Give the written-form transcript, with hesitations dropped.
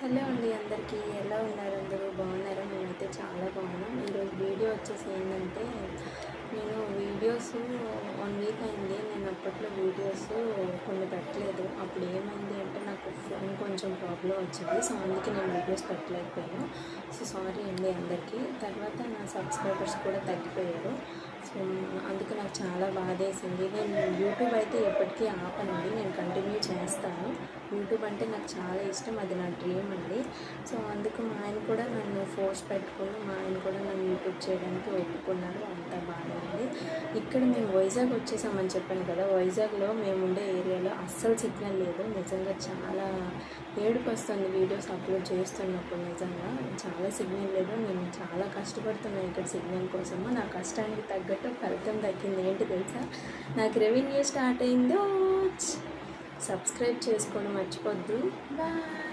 Hello అండి, అందరికీ ఎలా ఉన్నారు? అందరూ బాగున్నారా? మేమైతే చాలా బాగున్నాం. ఈరోజు వీడియో వచ్చేసి ఏంటంటే, నేను వీడియోస్ 1 వీక్ అయింది. నేను అప్పట్లో వీడియోస్ కొన్ని పెట్టలేదు. అప్పుడు ఏమైంది అంటే నాకు ఫోన్ కొంచెం ప్రాబ్లం వచ్చింది. సో అందుకే నేను వీడియోస్ పెట్టలేకపోయాను. సో సారీ అండి అందరికీ. తర్వాత నా సబ్స్క్రైబర్స్ కూడా తగ్గిపోయారు. సో అందుకే నాకు చాలా బాధేసింది. నేను యూట్యూబ్ అయితే ఎప్పటికీ ఆపనండి, నేను కంటిన్యూ చేస్తాను. యూట్యూబ్ అంటే నాకు చాలా ఇష్టం, అది నా డ్రీమ్ అండి. సో అందుకు మా ఆయన కూడా నన్ను ఫోర్స్ పెట్టుకుని మా ఆయన కూడా నన్ను యూట్యూబ్ చేయడానికి ఒప్పుకున్నారు. అంతా బాగా ఉంది. ఇక్కడ మేము వైజాగ్ వచ్చేసామని చెప్పాను కదా, వైజాగ్లో మేము ఉండే ఏరియాలో అస్సలు సిగ్నల్ లేదు. నిజంగా చాలా ఏడుపు వస్తుంది వీడియోస్ అప్లోడ్ చేస్తున్నప్పుడు. నిజంగా చాలా సిగ్నల్ లేదు. నేను చాలా కష్టపడుతున్నాను ఇక్కడ సిగ్నల్ కోసము. నా కష్టానికి తగ్గట్టు ఫలితం దక్కింది. ఏంటి తెలుసా, నాకు రెవెన్యూ స్టార్ట్ అయిందో. సబ్స్క్రైబ్ చేసుకోవడం మర్చిపోద్దు. బాయ్.